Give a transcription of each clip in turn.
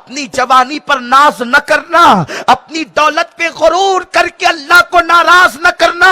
اپنی جوانی پر ناز نہ کرنا، اپنی دولت پہ غرور کر کے اللہ کو ناراض نہ کرنا،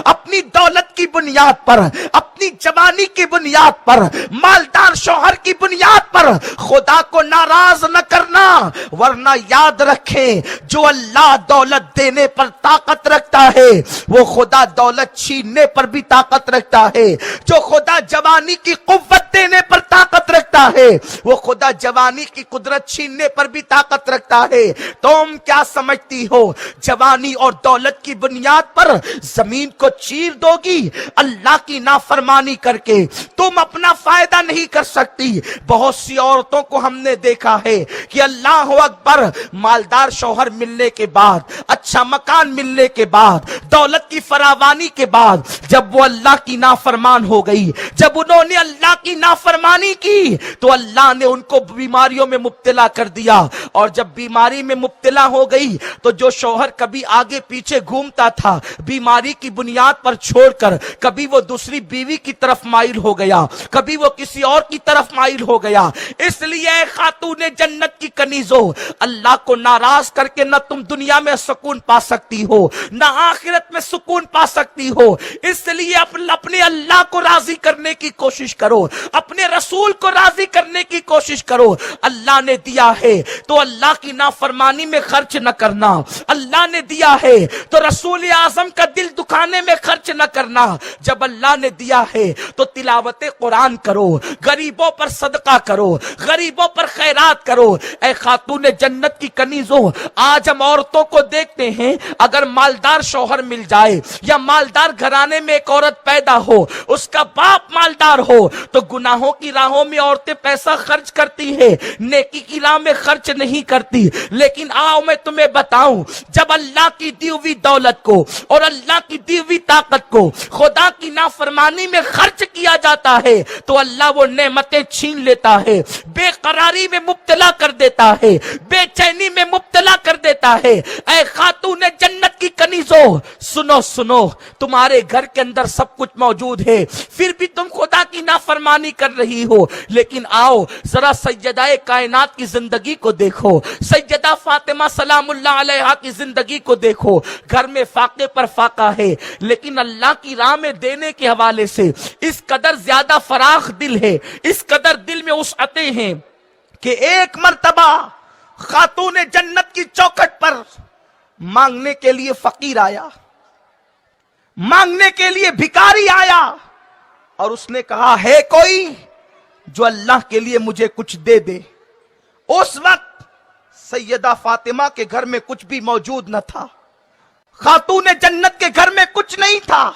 اپنی دولت کی بنیاد پر، اپنی جوانی کی بنیاد پر، مالدار شوہر کی بنیاد پر خدا کو ناراض نہ کرنا، ورنہ یاد رکھیں جو اللہ دولت دینے پر طاقت رکھتا ہے وہ خدا دولت چھیننے پر بھی طاقت رکھتا ہے، جو خدا جوانی کی قوت دینے پر طاقت رکھتا ہے وہ خدا جوانی کی قدرت چھیننے پر بھی طاقت رکھتا ہے۔ تم کیا سمجھتی ہو جوانی اور دولت کی بنیاد پر زمین کو چیر دو گی؟ اللہ کی نافرمانی کر کے تم اپنا فائدہ نہیں کر سکتی۔ بہت سی عورتوں کو ہم نے دیکھا ہے کہ اللہ اکبر، مالدار شوہر ملنے کے بعد، اچھا مکان ملنے کے بعد، دولت کی فراوانی کے بعد، جب وہ اللہ کی نافرمان ہو گئی، جب انہوں نے اللہ کی نافرمانی کی تو اللہ نے ان کو بیماریوں میں مبتلا کر دیا، اور جب بیماری میں مبتلا ہو گئی تو جو شوہر کبھی آگے پیچھے گھومتا تھا بیماری کی بنیاد پر چھوڑ کر، کبھی وہ دوسری بیوی کی طرف مائل ہو گیا، کبھی وہ کسی اور کی طرف مائل ہو گیا۔ اس لیے اے خاتون جنت کی کنیزو، اللہ کو ناراض کر کے نہ تم دنیا میں سکون پا سکتی ہو نہ آخرت میں سکون پا سکتی ہو۔ اس لیے اپنے اللہ کو راضی کرنے کی کوشش کرو، اپنے رسول کو راضی کرنے کی کوشش کرو۔ اللہ نے دیا ہے تو اللہ کی نافرمانی میں خرچ نہ کرنا، اللہ نے دیا ہے تو رسول اعظم کا دل دکھانے میں خرچ نہ کرنا۔ جب اللہ نے دیا ہے تو تلاوت قرآن کرو، غریبوں پر صدقہ کرو، غریبوں پر خیرات کرو۔ اے خاتون جنت کی کنیزوں، آج ہم عورتوں کو دیکھتے ہیں، اگر مالدار شوہر مل جائے یا مالدار گھرانے میں ایک عورت پیدا ہو، اس کا باپ مالدار ہو، تو گناہوں کی راہوں میں عورتیں پیسہ خرچ کرتی ہے، نیکی کی راہ میں خرچ نہیں کرتی۔ لیکن آؤ میں تمہیں بتاؤں، جب اللہ کی دی ہوئی دولت کو اور اللہ کی دی ہوئی طاقت کو خدا کی نافرمانی میں خرچ کیا جاتا ہے تو اللہ وہ نعمتیں چھین لیتا ہے، بے قراری میں مبتلا کر دیتا ہے، بے چینی میں مبتلا کر دیتا ہے۔ اے خاتون جنت کی کنیزوں، سنو سنو، تمہارے گھر کے اندر سب کچھ موجود ہے، پھر بھی تم خدا کی نافرمانی کر رہی ہو۔ لیکن آؤ ذرا سیدہ کائنات کی زندگی کو دیکھو، سیدہ فاطمہ سلام اللہ علیہا کی زندگی کو دیکھو۔ گھر میں فاقے پر فاقہ ہے، لیکن اللہ کی راہ میں دینے کے حوالے سے اس قدر زیادہ فراخ دل ہے، اس قدر دل میں وسعتیں ہیں کہ ایک مرتبہ خاتون جنت کی چوکھٹ پر مانگنے کے لیے فقیر آیا، مانگنے کے لیے بھکاری آیا، اور اس نے کہا ہے کوئی جو اللہ کے لیے مجھے کچھ دے دے۔ اس وقت سیدہ فاطمہ کے گھر میں کچھ بھی موجود نہ تھا، خاتون جنت کے گھر میں کچھ نہیں تھا۔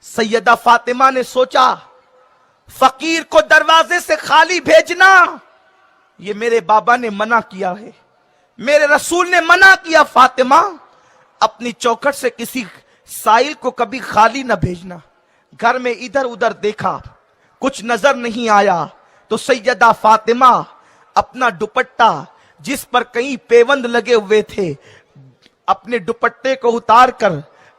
سیدہ فاطمہ نے سوچا فقیر کو دروازے سے خالی بھیجنا یہ میرے بابا نے منع کیا ہے، میرے رسول نے منع کیا، فاطمہ اپنی چوکھٹ سے کسی سائل کو کبھی خالی نہ بھیجنا۔ گھر میں ادھر ادھر دیکھا، کچھ نظر نہیں آیا، تو سیدہ فاطمہ اپنا دوپٹہ جس پر کئی پیوند لگے ہوئے تھے، اپنے دوپٹے کو اتار کر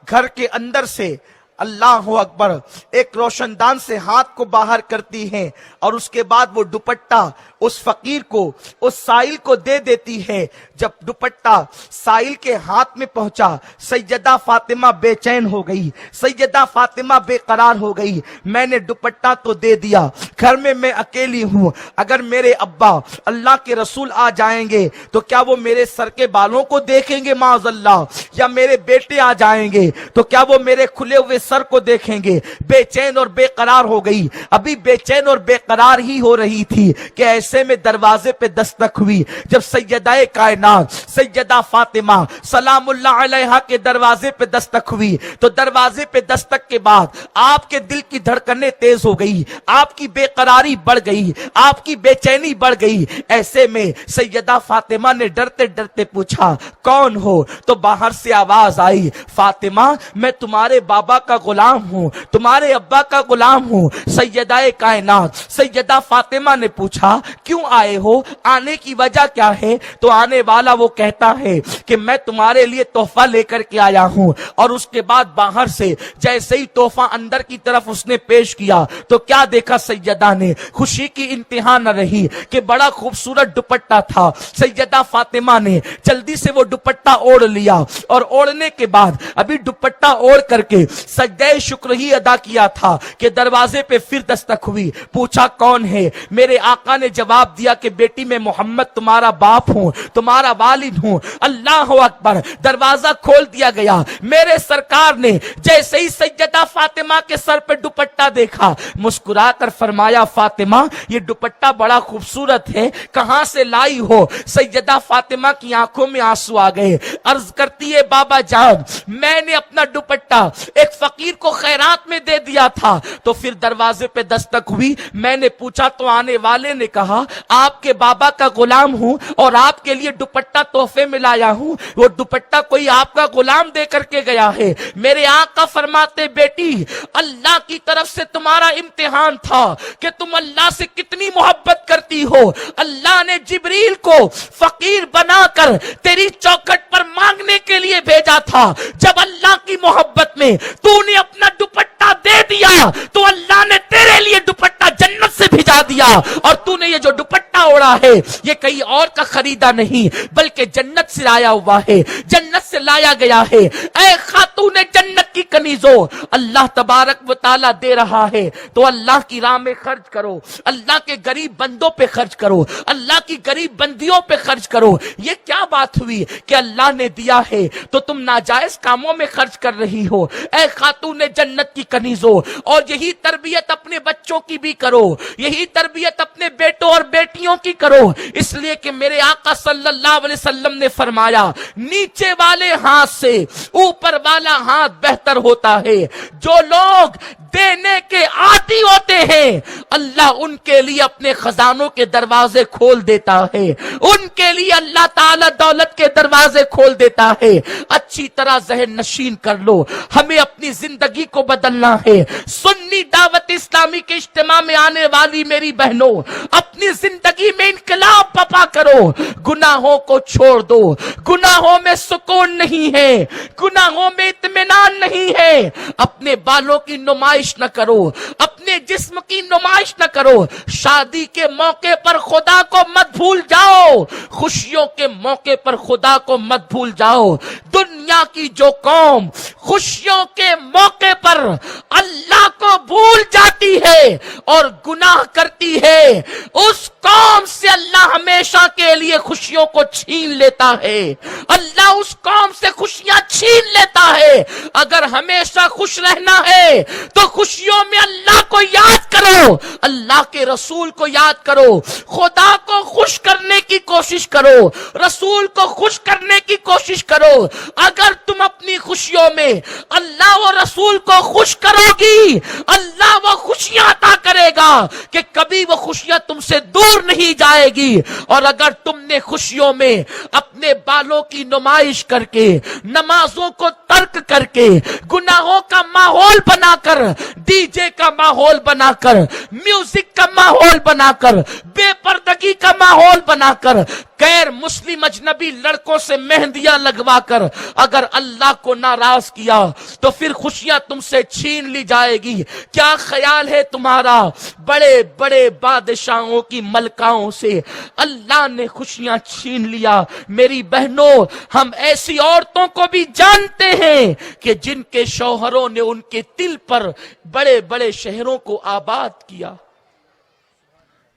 گھر کے اندر سے اللہ اکبر ایک روشن دان سے ہاتھ کو باہر کرتی ہیں، اور اس کے بعد وہ دوپٹہ اس فقیر کو، اس سائل کو دے دیتی ہے۔ جب دوپٹہ سائل کے ہاتھ میں پہنچا، سیدہ فاطمہ بے چین ہو گئی، سیدہ فاطمہ بے قرار ہو گئی۔ میں نے دوپٹہ تو دے دیا، گھر میں اکیلی ہوں، اگر میرے ابا اللہ کے رسول آ جائیں گے تو کیا وہ میرے سر کے بالوں کو دیکھیں گے معاذ اللہ، یا میرے بیٹے آ جائیں گے تو کیا وہ میرے کھلے ہوئے سر کو دیکھیں گے؟ بے چین اور بے قرار ہو گئی۔ ابھی بے چین اور بے قرار ہی ہو رہی تھی کہ ایسے میں دروازے پہ دستک ہوئی۔ جب سیدہ کائنات سیدہ فاطمہ سلام اللہ علیہا کے دروازے پہ دستک ہوئی تو دروازے پہ دستک کے بعد آپ کے دل کی دھڑکنیں تیز ہو گئی، آپ کی بے قراری بڑھ گئی، آپ کی بے چینی بڑھ گئی۔ ایسے میں سیدہ فاطمہ نے ڈرتے ڈرتے پوچھا کون ہو؟ تو باہر سے آواز آئی فاطمہ میں تمہارے بابا کا کا غلام ہوں، تمہارے ابا کا غلام ہوں۔ سیدہ کائنات سیدہ فاطمہ نے پوچھا کیوں آئے ہو، آنے کی وجہ کیا ہے؟ تو آنے والا وہ کہتا ہے کہ میں تمہارے لیے تحفہ لے کر کے آیا ہوں۔ اور اس کے بعد باہر سے جیسے ہی تحفہ اندر کی طرف اس نے پیش کیا تو کیا دیکھا سیدہ نے؟ خوشی کی انتہا نہ رہی کہ بڑا خوبصورت دوپٹہ تھا۔ سیدہ فاطمہ نے جلدی سے وہ دوپٹہ اوڑھ لیا، اور اوڑھنے کے بعد ابھی دوپٹہ اوڑھ کر کے سجدہ شکر ہی ادا کیا تھا کہ دروازے پہ پھر دستک ہوئی۔ پوچھا کون ہے؟ میرے آقا نے جواب دیا کہ بیٹی میں محمد تمہارا باپ ہوں، تمہارا والد ہوں۔ اللہ اکبر، دروازہ کھول دیا گیا۔ میرے سرکار نے جیسے ہی سیدہ فاطمہ کے سر پہ دوپٹہ دیکھا، مسکرا کر فرمایا فاطمہ یہ دوپٹہ بڑا خوبصورت ہے، کہاں سے لائی ہو؟ سیدہ فاطمہ کی آنکھوں میں آنسو آ گئے، عرض کرتی ہے بابا جان میں نے اپنا دوپٹہ ایک فقیر کو خیرات میں دے دیا تھا۔ تو پھر دروازے پہ دستک ہوئی، میں نے پوچھا تو آنے والے نے کہا آپ کے بابا کا غلام ہوں اور آپ کے لیے دوپٹہ تحفے میں لایا ہوں۔ وہ دوپٹہ کوئی آپ کا غلام دے کر کے گیا ہے۔ میرے آقا فرماتے بیٹی اللہ کی طرف سے تمہارا امتحان تھا کہ تم اللہ سے کتنی محبت کرتی ہو۔ اللہ نے جبریل کو فقیر بنا کر تیری چوکھٹ پر مانگنے کے لیے بھیجا تھا۔ جب اللہ کی محبت میں تو نے اپنا دوپٹہ دے دیا تو اللہ نے تیرے لیے دوپٹہ جنت سے بھیجا دیا، اور تو نے یہ جو دوپٹہ اوڑھا ہے یہ کہیں اور کا خریدا نہیں بلکہ جنت سے لایا ہوا ہے، جنت سے لایا گیا ہے۔ اے خاتون جنت کی کنیزو، اللہ تبارک و تعالیٰ دے رہا ہے تو اللہ کی راہ میں خرچ کرو، اللہ کے غریب بندوں پہ خرچ کرو، اللہ کی غریب بندیوں پہ خرچ کرو۔ یہ کیا بات ہوئی کہ اللہ نے دیا ہے تو تم ناجائز کاموں میں خرچ کر رہی ہو؟ اے خاتون جنت کی کنیزو، اور یہی تربیت اپنے بچوں کی بھی کرو، یہی تربیت اپنے بیٹوں اور بیٹیوں کی کرو، اس لیے کہ میرے آقا صلی اللہ علیہ وسلم نے فرمایا نیچے والے ہاتھ سے اوپر والا ہاتھ بہتر ہوتا ہے۔ جو لوگ دینے کے عادی ہوتے ہیں اللہ ان کے لیے اپنے خزانوں کے دروازے کھول دیتا ہے، ان کے لیے اللہ تعالی دولت کے دروازے کھول دیتا ہے۔ اچھی طرح ذہن نشین کر لو، ہمیں اپنی زندگی کو بدلنا ہے۔ سنی دعوت اسلامی کے اجتماع میں آنے والی میری بہنوں، اپنی زندگی میں انقلاب پپا کرو، گناہوں کو چھوڑ دو۔ گناہوں میں سکون نہیں ہے، گناہوں میں اطمینان نہیں ہے۔ اپنے بالوں کی نمائش نہ کرو، اپنے جسم کی نمائش نہ کرو۔ شادی کے موقع پر خدا کو مت بھول جاؤ، خوشیوں کے موقع پر خدا کو مت بھول جاؤ۔ دنیا کی جو قوم خوشیوں کے موقع پر اللہ کو بھول جاتی ہے اور گناہ کرتی ہے، اس قوم سے اللہ ہمیشہ کے لیے خوشیوں کو چھین لیتا ہے۔ اللہ اس قوم سے خوشیاں چھین لیتا ہے۔ اگر ہمیشہ خوش رہنا ہے تو خوشیوں میں اللہ کو یاد کرو، اللہ کے رسول کو یاد کرو، خدا کو خوش کرنے کی کوشش کرو، رسول کو خوش کرنے کی کوشش کرو۔ اگر تم اپنی خوشیوں میں اللہ و رسول کو خوش کرو گی، اللہ وہ خوشیاں عطا کرے گا کہ کبھی وہ خوشیاں تم سے دور نہیں جائے گی۔ اور اگر تم نے خوشیوں میں اپنے بالوں کی نمائش کر کے، نمازوں کو ترک کر کے، گناہوں کا ماحول بنا کر، ڈی جے کا ماحول بنا کر، میوزک کا ماحول بنا کر، بے پردگی کا ماحول بنا کر، غیر مسلم اجنبی لڑکوں سے مہندیاں لگوا کر اگر اللہ کو ناراض کیا تو پھر خوشیاں تم سے چھین لی جائے گی۔ کیا خیال ہے تمہارا؟ بڑے بڑے بادشاہوں کی ملکاؤں سے اللہ نے خوشیاں چھین لیا۔ میری بہنوں، ہم ایسی عورتوں کو بھی جانتے ہیں کہ جن کے شوہروں نے ان کے دل پر بڑے بڑے شہروں کو آباد کیا،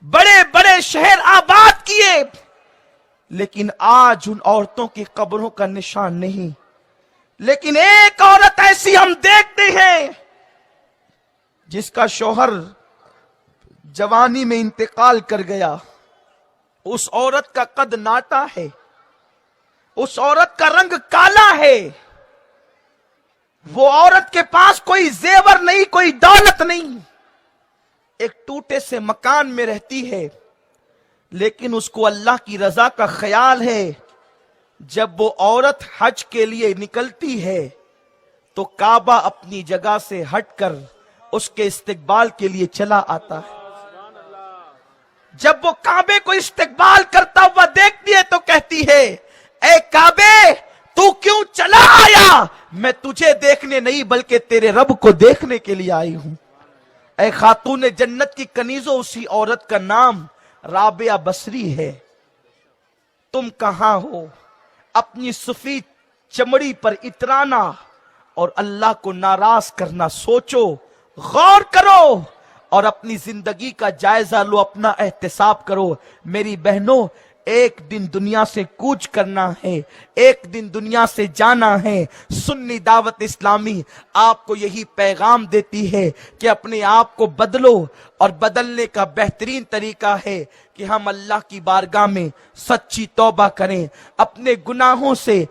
بڑے بڑے شہر آباد کیے، لیکن آج ان عورتوں کی قبروں کا نشان نہیں۔ لیکن ایک عورت ایسی ہم دیکھتے ہیں جس کا شوہر جوانی میں انتقال کر گیا، اس عورت کا قد ناٹا ہے، اس عورت کا رنگ کالا ہے، وہ عورت کے پاس کوئی زیور نہیں، کوئی دولت نہیں، ایک ٹوٹے سے مکان میں رہتی ہے، لیکن اس کو اللہ کی رضا کا خیال ہے۔ جب وہ عورت حج کے لیے نکلتی ہے تو کعبہ اپنی جگہ سے ہٹ کر اس کے استقبال کے لیے چلا آتا ہے۔ جب وہ کعبے کو استقبال کرتا ہوا دیکھتی ہے تو کہتی ہے اے کعبے تو کیوں چلا آیا؟ میں تجھے دیکھنے نہیں بلکہ تیرے رب کو دیکھنے کے لیے آئی ہوں۔ اے خاتون جنت کی کنیزوں، اسی عورت کا نام رابعہ بصری ہے۔ تم کہاں ہو؟ اپنی سفید چمڑی پر اترانا اور اللہ کو ناراض کرنا سوچو، غور کرو اور اپنی زندگی کا جائزہ لو، اپنا احتساب کرو۔ میری بہنوں، ایک دن دنیا سے کوچ کرنا ہے، ایک دن دنیا سے جانا ہے۔ سنی دعوت اسلامی آپ کو یہی پیغام دیتی ہے کہ اپنے آپ کو بدلو، اور بدلنے کا بہترین طریقہ ہے کہ ہم اللہ کی بارگاہ میں سچی توبہ کریں، اپنے گناہوں سے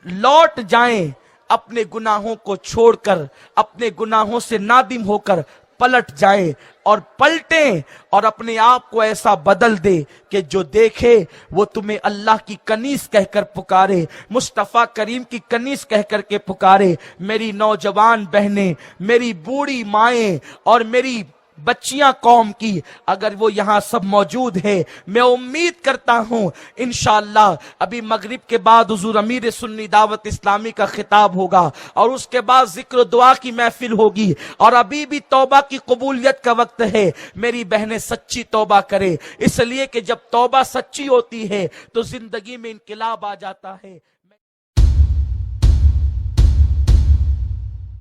لوٹ جائیں، اپنے گناہوں کو چھوڑ کر، اپنے گناہوں سے نادم ہو کر پلٹ جائیں اور پلٹیں، اور اپنے آپ کو ایسا بدل دے کہ جو دیکھے وہ تمہیں اللہ کی کنیز کہہ کر پکارے، مصطفیٰ کریم کی کنیز کہہ کر کے پکارے۔ میری نوجوان بہنیں، میری بوڑھی مائیں اور میری بچیاں قوم کی، اگر وہ یہاں سب موجود ہیں، میں امید کرتا ہوں انشاءاللہ ابھی مغرب کے بعد حضور امیر سنی دعوت اسلامی کا خطاب ہوگا اور اس کے بعد ذکر و دعا کی محفل ہوگی، اور ابھی بھی توبہ کی قبولیت کا وقت ہے۔ میری بہنیں سچی توبہ کرے، اس لیے کہ جب توبہ سچی ہوتی ہے تو زندگی میں انقلاب آ جاتا ہے۔